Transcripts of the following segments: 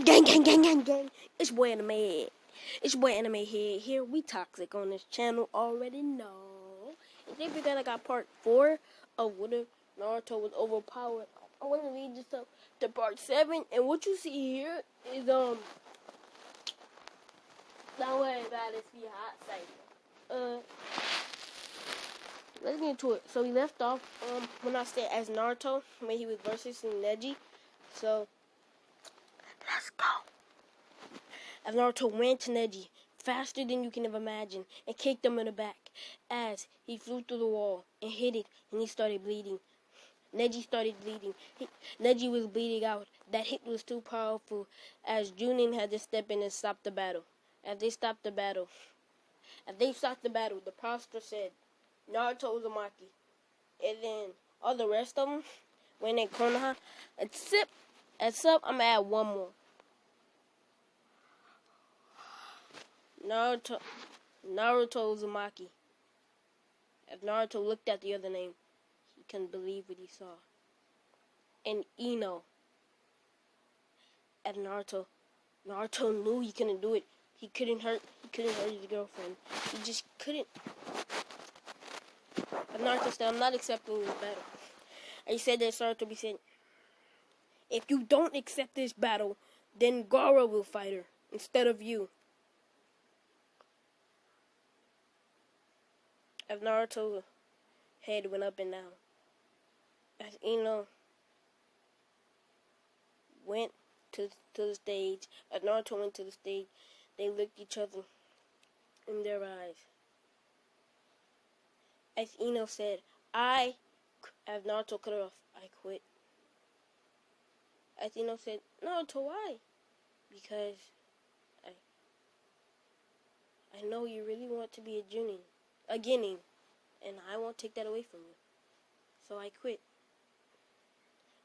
Gang, gang, gang, gang, gang. It's your boy Anime Head. It's your boy Anime Head. Here we toxic on this channel. Already know. And then we're gonna got part 4 of what if Naruto was overpowered. I want to lead this up to part 7. And what you see here is don't worry about it. It's the hot side. Let's get into it. So we left off when I said as Naruto when he was versus Neji. So let's go. As Naruto ran to Neji faster than you can ever imagine and kicked him in the back as he flew through the wall and hit it, and he started bleeding. Neji started bleeding. Neji was bleeding out. That hit was too powerful as Junin had to step in and stop the battle. As they stopped the battle, the pastor said, Naruto Uzumaki. And then all the rest of them went in Konoha. Except I'm going to add one more. Naruto Uzumaki. As Naruto looked at the other name, he couldn't believe what he saw. And Ino. As Naruto knew he couldn't do it. He couldn't hurt his girlfriend. He just couldn't. As Naruto said, I'm not accepting this battle. And he said that Sarutobi said, if you don't accept this battle, then Gaara will fight her instead of you. As Naruto's head went up and down. As Ino went to the stage, as Naruto went to the stage, they looked each other in their eyes. As Ino said, as Naruto cut her off, I quit. As Ino said, Naruto, why? Because I know you really want to be a Genin, and I won't take that away from you. So I quit.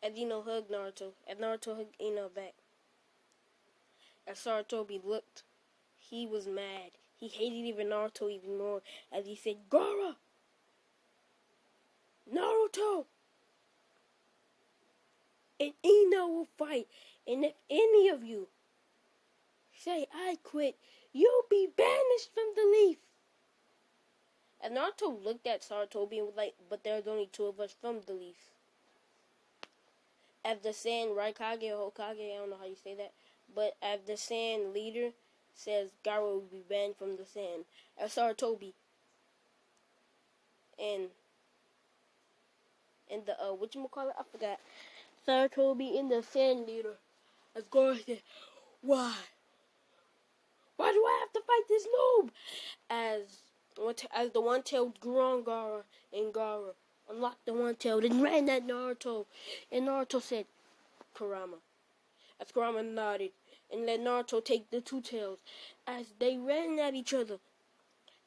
As Ino hugged Naruto, as Naruto hugged Ino back. As Sarutobi looked, he was mad. He hated even Naruto even more as he said, Gaara! Naruto! And Ino will fight. And if any of you say I quit, you'll be banished from the leaf. And Naruto looked at Sarutobi and was like, but there's only 2 of us from the leaf. As the Sand Raikage or Hokage, I don't know how you say that, but as the Sand leader says Gaara will be banned from the Sand. As Sarutobi and the whatchamacallit, I forgot. Sarutobi and the Sand leader, as Gaara said, why? Why do I have to fight this noob? As the one-tailed grew on Gaara, and Gaara unlocked the one-tailed and ran at Naruto. And Naruto said, Kurama. As Kurama nodded and let Naruto take the 2 tails. As they ran at each other.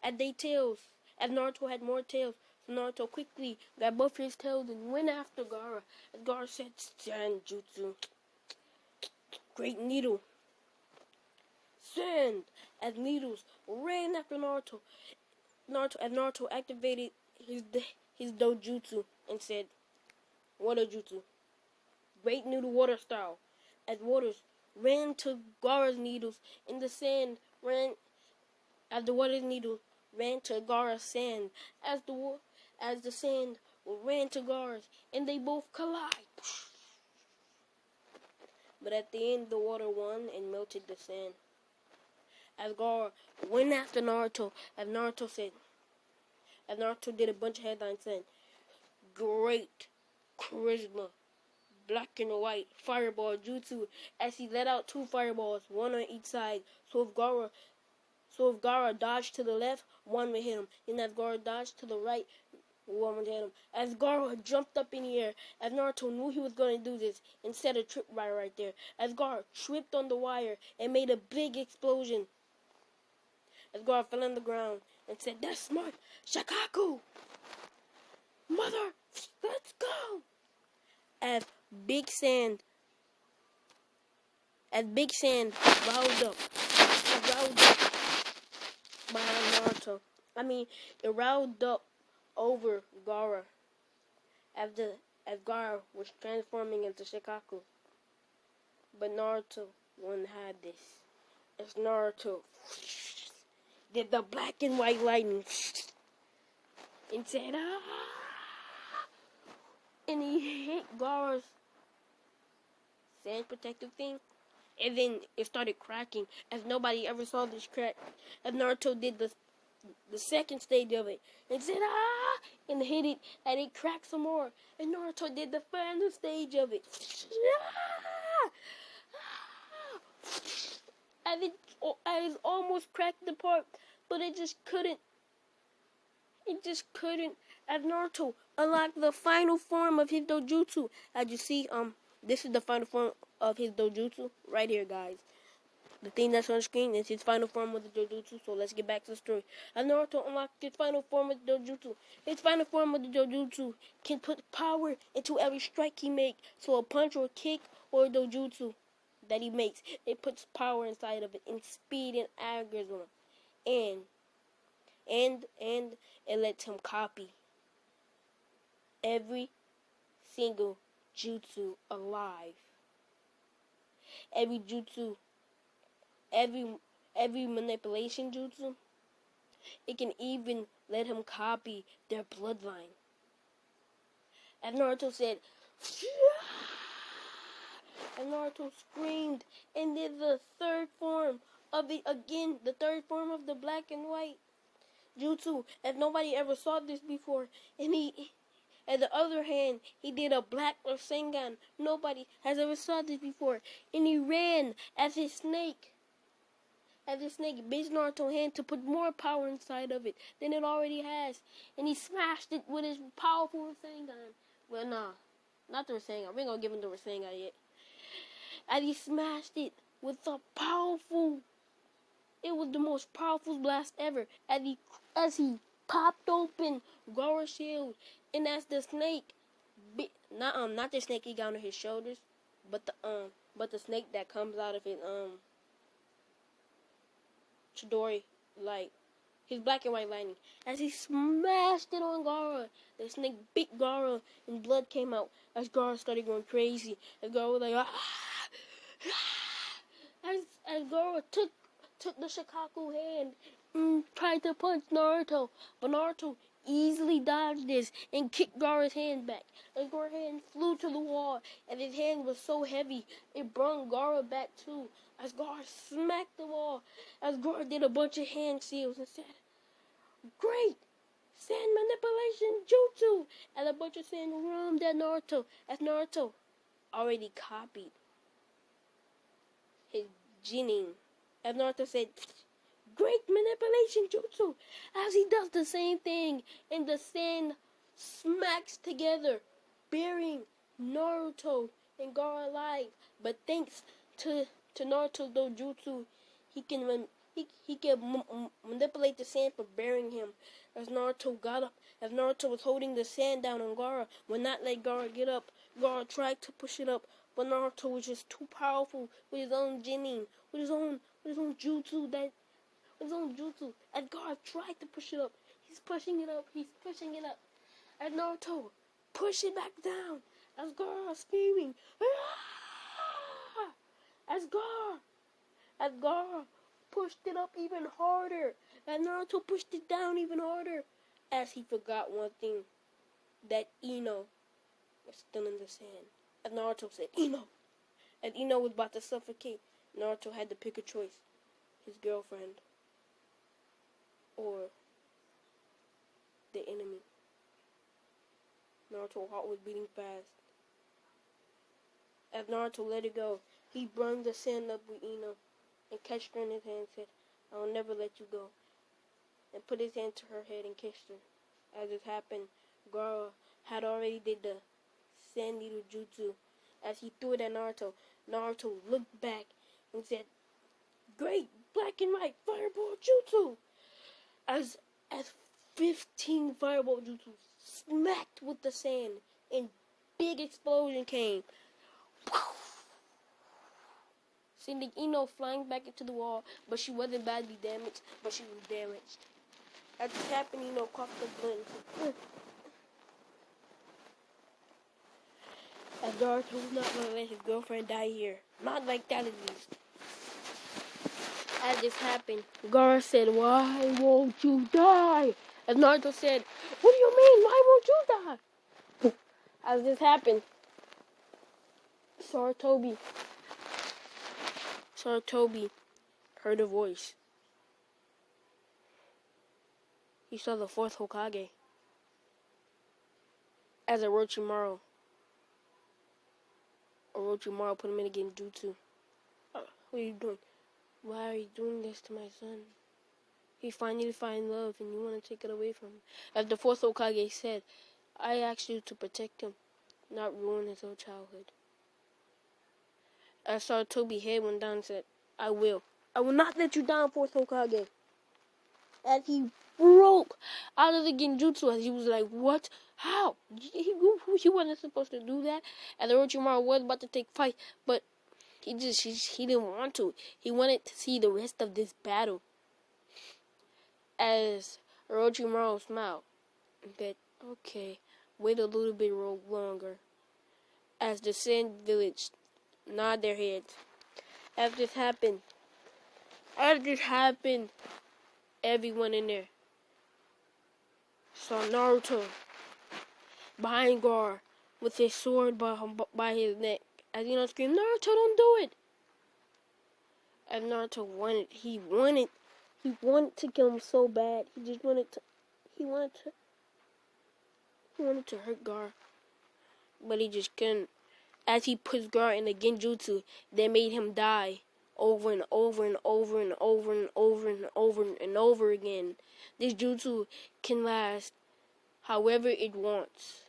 As Naruto had more tails. So Naruto quickly got both his tails and went after Gaara. As Gaara said, Sand Jutsu. Great Needle. Sand. As needles ran after Naruto. As Naruto activated his dojutsu and said, Water Jutsu. Great Noodle Water Style. As waters ran to Gaara's needles in the sand as the water's needle ran to Gaara's sand. As the sand ran to Gaara's, and they both collide. But at the end, the water won and melted the sand. As Gaara went after Naruto, as Naruto did a bunch of headlines saying, great charisma, black and white, fireball jutsu, as he let out 2 fireballs, 1 on each side. So if Gaara dodged to the left, 1 would hit him. And as Gaara dodged to the right, 1 would hit him. As Gaara jumped up in the air, as Naruto knew he was going to do this, and set a tripwire right there. As Gaara tripped on the wire and made a big explosion. As Gaara fell on the ground and said, that's smart, Shikaku! Mother, let's go! As Big Sand riled up behind Naruto. It riled up over Gaara as Gaara was transforming into Shikaku. But Naruto one had this. It's Naruto. Did the black and white lightning and said, ah! And he hit Gaara's sand protective thing, and then it started cracking as nobody ever saw this crack. And Naruto did the second stage of it and said, ah! And hit it, and it cracked some more. And Naruto did the final stage of it. And it almost cracked apart, but it just couldn't. It just couldn't. As Naruto unlocked the final form of his dojutsu. As you see, this is the final form of his dojutsu right here, guys. The thing that's on the screen is his final form of the dojutsu. So let's get back to the story. As Naruto unlocked his final form of the dojutsu, his final form of the dojutsu can put power into every strike he makes. So a punch or a kick or a dojutsu that he makes, it puts power inside of it, and speed and aggression, and it lets him copy every single jutsu alive. Every jutsu, every manipulation jutsu, it can even let him copy their bloodline. And Naruto said, and Naruto screamed and did the third form of it again, the third form of the black and white jutsu, as nobody ever saw this before. And he, on the other hand, he did a black Rasengan. Nobody has ever saw this before. And he ran as his snake. As his snake bit Naruto's hand to put more power inside of it than it already has. And he smashed it with his powerful Rasengan. Well, nah, not the Rasengan. We ain't gonna give him the Rasengan yet. And he smashed it with a powerful. It was the most powerful blast ever. As he popped open Gaara's shield, and as the snake, not the snake he got on his shoulders, but the snake that comes out of his Chidori, like his black and white lightning. As he smashed it on Gaara, the snake bit Gaara, and blood came out. As Gaara started going crazy, as Gaara was like, ah! As Gaara took the Shikaku hand and tried to punch Naruto, but Naruto easily dodged this and kicked Gaara's hand back. And Gaara's hand flew to the wall, and his hand was so heavy it brought Gaara back too. As Gaara smacked the wall, as Gaara did a bunch of hand seals and said, "Great! Sand manipulation jutsu!" And a bunch of sand roamed at Naruto, as Naruto already copied his Jinin. As Naruto said, "Great manipulation jutsu," as he does the same thing, and the sand smacks together, burying Naruto and Gaara alive. But thanks to Naruto's dojutsu, he can manipulate the sand for burying him. As Naruto got up, as Naruto was holding the sand down on Gaara, would not let Gaara get up. Gaara tried to push it up, but Naruto was just too powerful with his own Jinin, with his own jutsu As Gaara tried to push it up, he's pushing it up. As Naruto push it back down. As Gaara screaming, ah! As Gaara pushed it up even harder. As Naruto pushed it down even harder. As he forgot one thing, that Ino was still in the sand. As Naruto said, "Ino!" As Ino was about to suffocate, Naruto had to pick a choice. His girlfriend or the enemy. Naruto's heart was beating fast. As Naruto let it go, he brung the sand up with Ino and catched her in his hand and said, "I will never let you go," and put his hand to her head and kissed her. As it happened, Gaara had already did the sand needle jutsu. As he threw it at Naruto, Naruto looked back and said, "Great black and white fireball jutsu!" As 15 fireball jutsu smacked with the sand, and big explosion came. Sending Ino flying back into the wall, but she wasn't badly damaged, but she was damaged. As it happened, Ino coughed up blood. As Naruto was not going to let his girlfriend die here. Not like that, at least. As this happened, Gaara said, "Why won't you die?" As Naruto said, "What do you mean? Why won't you die?" As this happened, Sarutobi heard a voice. He saw the fourth Hokage as Orochimaru put him in a genjutsu. What are you doing? Why are you doing this to my son? He finally found love and you want to take it away from him. As the fourth Hokage said, I asked you to protect him, not ruin his whole childhood. As Sarutobi's head went down and said, I will. I will not let you down, fourth Hokage. As he broke out of the genjutsu, as he was like, what? How? He wasn't supposed to do that. And Orochimaru was about to take fight, but he didn't want to. He wanted to see the rest of this battle. As Orochimaru smiled and said, okay, wait a little bit longer. As the Sand Village nod their heads. As this happened, everyone in there saw Naruto behind Gaara with his sword by his neck. As you know, screamed, Naruto, don't do it! As Naruto wanted to kill him so bad. He wanted to hurt Gaara, but he just couldn't. As he puts Gaara in the genjutsu, they made him die over and over and over and over and over and over and over again. This jutsu can last however it wants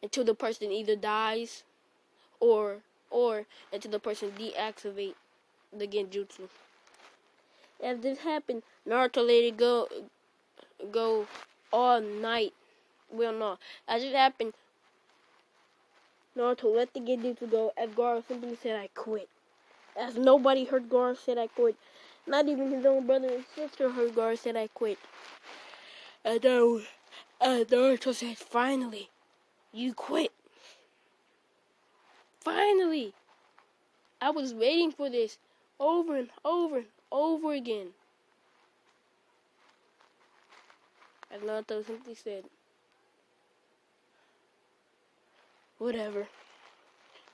until the person either dies or until the person deactivate the genjutsu. As this happened, Naruto let it go all night. Well, no. As it happened, Naruto let the genjutsu go as Gaara simply said, I quit. As nobody heard Gaara said, I quit. Not even his own brother and sister heard Gaara said, I quit. And Naruto said, finally, you quit. Finally. I was waiting for this over and over and over again. As Naruto simply said, whatever.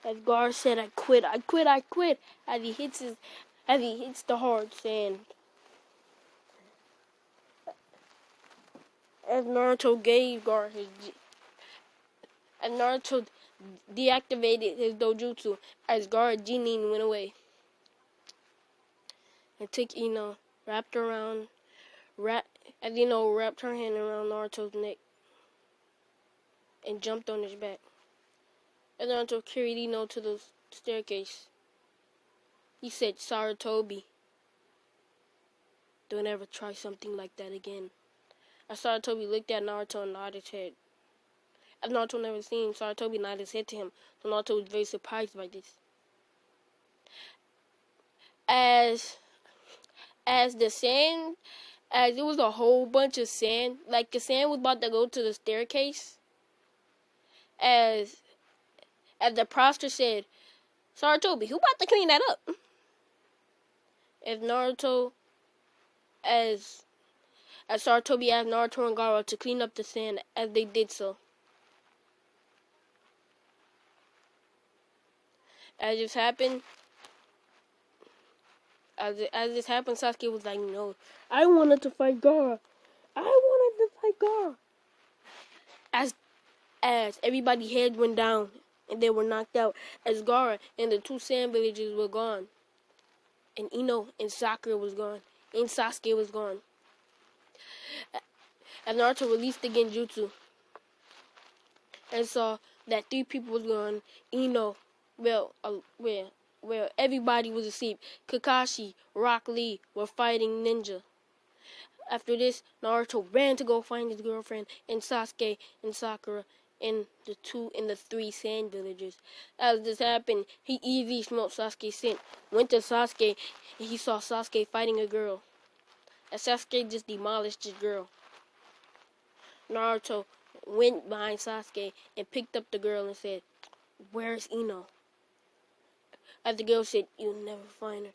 As Gaara said, I quit. As he hits the hard sand. As Naruto gave Gaara as Naruto deactivated his dojutsu, as Gaara Jinin went away. And took wrapped her hand around Naruto's neck. And jumped on his back. And Naruto carried Ino to the staircase. He said, Sarutobi, don't ever try something like that again. As Sarutobi looked at Naruto and nodded his head. As Naruto never seen Sarutobi nod his head to him, so Naruto was very surprised by this. As it was a whole bunch of sand, like the sand was about to go to the staircase. As the proster said, Sarutobi, who about to clean that up? As Sarutobi asked Naruto and Gaara to clean up the sand, as they did so. As this happened, Sasuke was like, no, I wanted to fight Gaara. As everybody's heads went down and they were knocked out, as Gaara and the two sand villagers were gone, and Ino and Sakura was gone, and Sasuke was gone. As Naruto released the genjutsu and saw that 3 people was gone, Ino, where everybody was asleep. Kakashi, Rock Lee were fighting ninja. After this, Naruto ran to go find his girlfriend, and Sasuke and Sakura and the 3 sand villagers. As this happened, he easily smelled Sasuke's scent, went to Sasuke, and he saw Sasuke fighting a girl. As Sasuke just demolished his girl, Naruto went behind Sasuke and picked up the girl and said, where's Ino? As the girl said, you'll never find her.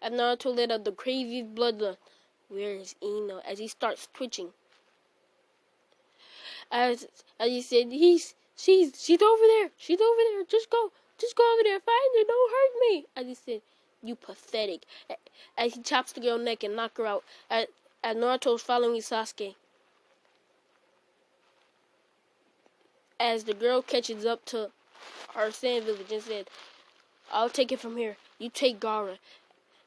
As Naruto let out the craziest bloodlust. Where is Ino? As he starts twitching. As he said, she's over there. She's over there. Just go over there. Find her. Don't hurt me. As he said, you pathetic. As he chops the girl's neck and knock her out. As Naruto's following Sasuke. As the girl catches up to her sand village and said, I'll take it from here. You take Gaara.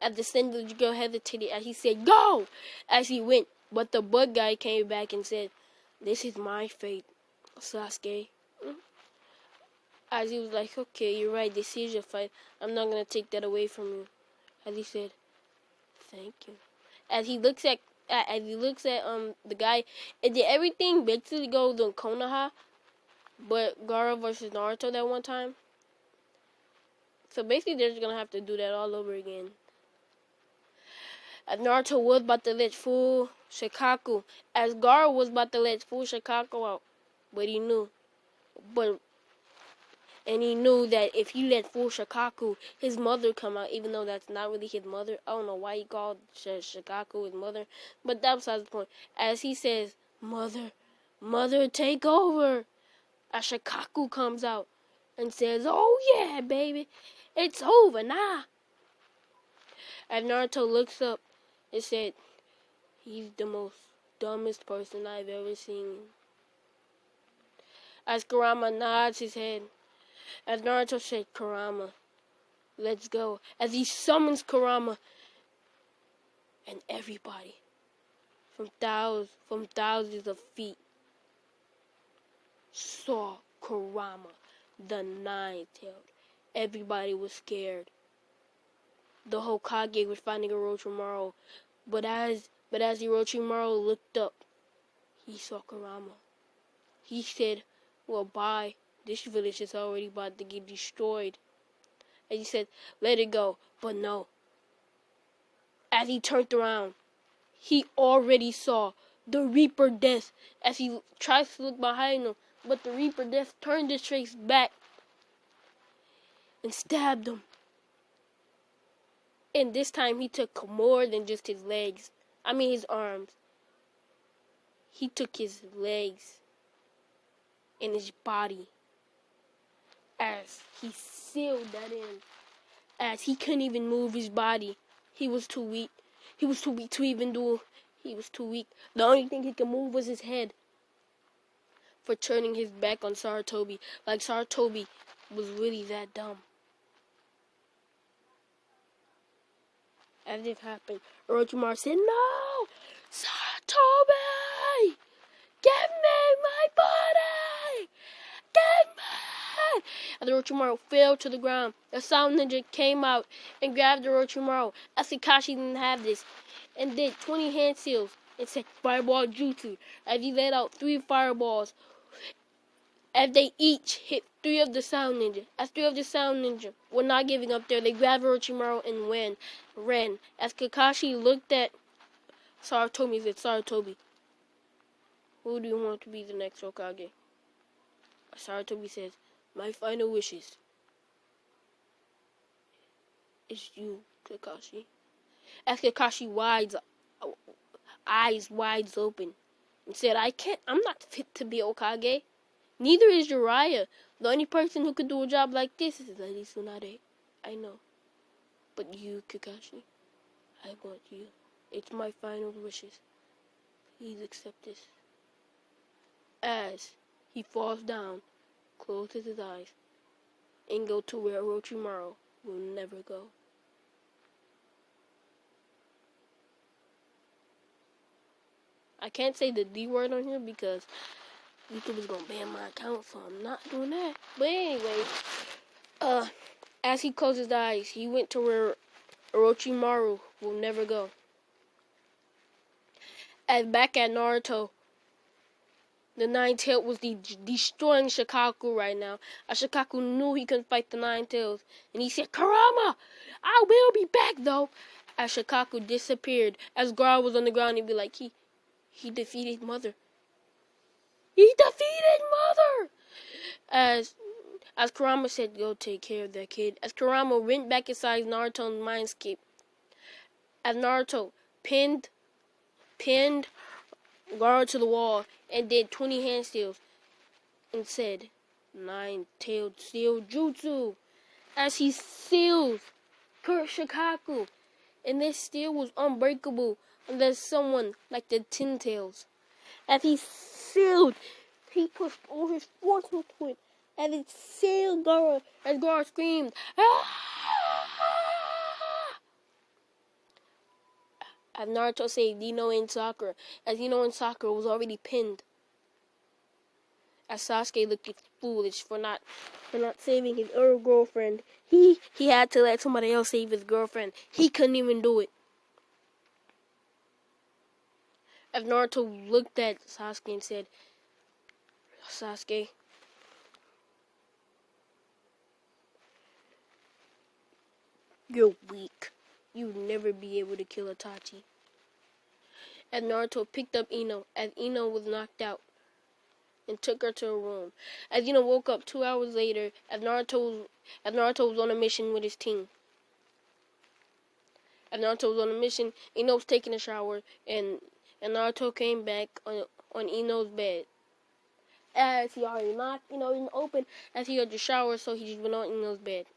As the sand village girl hesitated as he said, go! As he went. But the bug guy came back and said, this is my fate, Sasuke. As he was like, okay, you're right, this is your fight. I'm not going to take that away from you. As he said, thank you. As he looks at the guy, and did everything basically goes on Konoha, but Gaara versus Naruto that one time. So basically they're just going to have to do that all over again. As Naruto was about to let full Shikaku, as Gaara was about to let full Shikaku out, but he knew. And he knew that if he let full Shikaku, his mother come out, even though that's not really his mother. I don't know why he called Shikaku his mother, but that's besides the point. As he says, mother, take over. As Shikaku comes out and says, oh yeah, baby, it's over now. As Naruto looks up and said, he's the most dumbest person I've ever seen. As Kurama nods his head, as Naruto said, Kurama, let's go. As he summons Kurama, and everybody from thousands of feet saw Kurama, the nine-tailed. Everybody was scared. The Hokage was finding Orochimaru, but as Orochimaru looked up, he saw Kurama. He said, well, bye. This village is already about to get destroyed. And he said, let it go. But no. As he turned around, he already saw the Reaper Death as he tries to look behind him. But the Reaper Death turned his face back and stabbed him. And this time he took more than just his legs. His arms. He took his legs and his body. As he sealed that in. As he couldn't even move his body. He was too weak. He was too weak to even do. He was too weak. The only thing he could move was his head. For turning his back on Sarutobi. Like Sarutobi was really that dumb. As it happened, Orochimaru said, no! Sarutobi! Give me my body! Give me! As Orochimaru fell to the ground, the Sound Ninja came out and grabbed Orochimaru. As Kakashi didn't have this, and did 20 hand seals and said fireball jutsu. As he let out 3 fireballs, as they each hit 3 of the Sound Ninja. As 3 of the Sound Ninja were not giving up there, they grabbed Orochimaru and ran. As Kakashi looked at Sarutobi and said, Sarutobi, who do you want to be the next Hokage? Sarutobi says, my final wishes is you, Kakashi. As Kakashi eyes wide open and said, I'm not fit to be Hokage. Neither is Jiraiya. The only person who could do a job like this is Lady Tsunade. I know. But you, Kakashi, I want you. It's my final wishes. Please accept this. As he falls down, closes his eyes, and go to where Orochimaru will never go. I can't say the D word on here because YouTube is gonna ban my account, so I'm not doing that. But anyway, as he closed his eyes, he went to where Orochimaru will never go. As back at Naruto, the Nine-Tailed was destroying Shikaku right now. As Shikaku knew he couldn't fight the Nine-Tails, and he said, Kurama, I will be back though. As Shikaku disappeared, as Gaara was on the ground, he'd be like, he defeated Mother. He defeated Mother! As Kurama said, go take care of that kid. As Kurama went back inside Naruto's mindscape, as Naruto pinned Gaara to the wall and did 20 handstands and said, "Nine-tailed steel jutsu," as he seals Kurt Shikaku, and this steel was unbreakable unless someone like the Ten Tails. As he sealed, he pushed all his force into it, and it sealed Gaara as Gaara screamed, "Ah!" As Naruto saved Ino and Sakura, as Ino and Sakura was already pinned. As Sasuke looked foolish for not saving his old girlfriend. He had to let somebody else save his girlfriend. He couldn't even do it. As Naruto looked at Sasuke and said, "Sasuke, you're weak. You'd never be able to kill Itachi." As Naruto picked up Ino, as Ino was knocked out, and took her to her room. As Ino woke up 2 hours later, as Naruto was on a mission with his team. As Naruto was on a mission, Ino was taking a shower, and Naruto came back on Ino's bed. As he already knocked Ino in the open, as he had the shower, so he just went on Ino's bed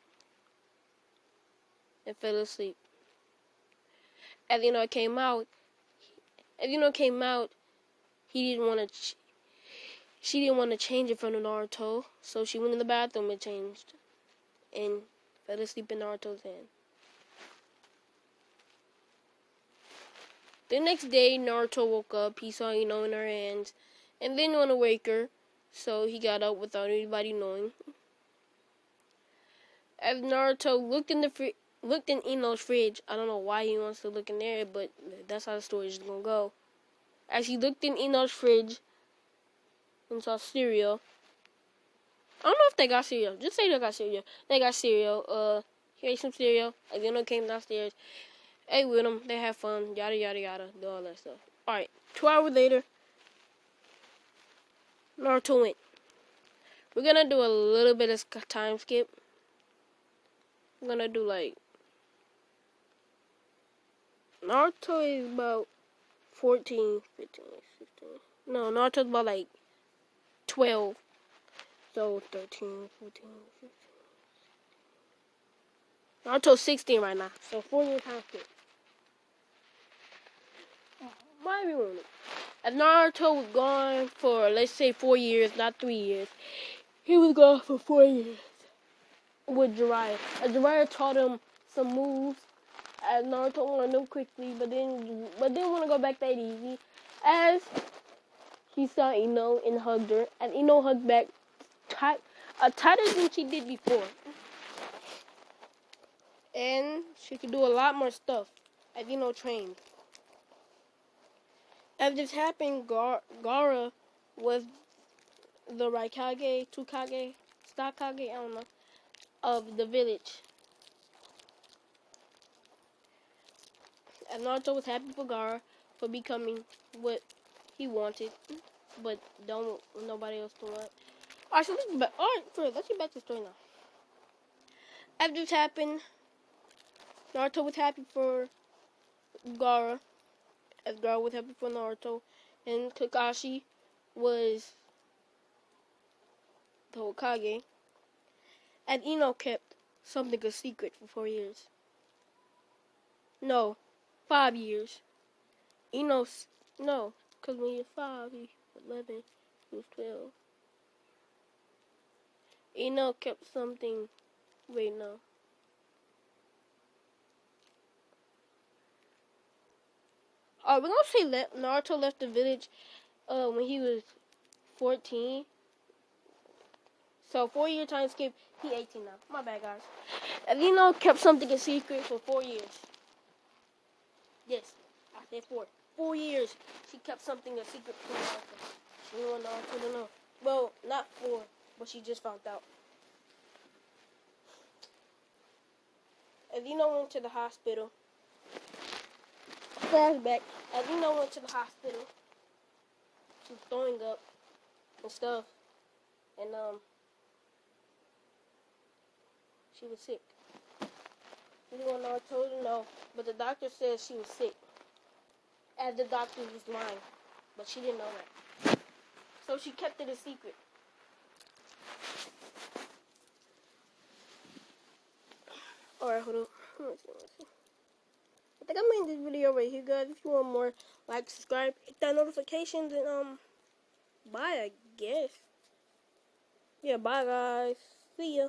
and fell asleep. As Ino came out, he didn't want to. She didn't want to change in front of Naruto, so she went in the bathroom and changed, and fell asleep in Naruto's hand. The next day, Naruto woke up. He saw Ino in her hands, and didn't want to wake her, so he got up without anybody knowing. As Naruto looked in Ino's fridge, I don't know why he wants to look in there, but that's how the story is gonna go. As he looked in Ino's fridge and saw cereal. I don't know if they got cereal. Just say they got cereal. They got cereal. He ate some cereal. As Ino came downstairs, ate with him. They had fun. Yada yada yada. Do all that stuff. Alright. 2 hours later, Naruto went. We're gonna do a little bit of time skip. I'm gonna do like Naruto is about 14, 15, 16. No, Naruto's about like 12. So 13, 14, 15. Naruto's 16 right now. So 4 years time skip. Might be one. As Naruto was gone for, let's say, 4 years, not 3 years. He was gone for 4 years with Jiraiya. As Jiraiya taught him some moves, as Naruto learned them quickly, but didn't want to go back that easy. As he saw Ino and hugged her, and Ino hugged back tighter than she did before. And she could do a lot more stuff as Ino trained. As this happened, Gaara was the Raikage, Tsukage, Sakage, I don't know, of the village. And Naruto was happy for Gaara for becoming what he wanted, but don't nobody else to want. Alright, so let's get back to the story now. After this happened, Naruto was happy for Gaara, as Gaara was happy for Naruto, and Kakashi was the Hokage, and Ino kept something a secret for 4 years. No, 5 years. No, because when you're 5, he was 11, he was 12. Ino kept something, wait, no. We're gonna say Naruto left the village when he was 14. So 4 year time skip, he 18 now. My bad, guys. And Ino kept something a secret for 4 years. Yes, I said 4. 4 years, she kept something a secret from Naruto. She didn't want Naruto to know. Well, not 4, but she just found out. As Ino went to the hospital, flashback, as Ino went to the hospital, she was throwing up and stuff, and she was sick. She didn't want Naruto to know, but the doctor said she was sick. As the doctor was lying, but she didn't know that. So she kept it a secret. Alright, hold on. Let's see. I think I'm ending this video right here, guys. If you want more, like, subscribe, hit that notifications, and bye, I guess. Yeah, bye, guys. See ya.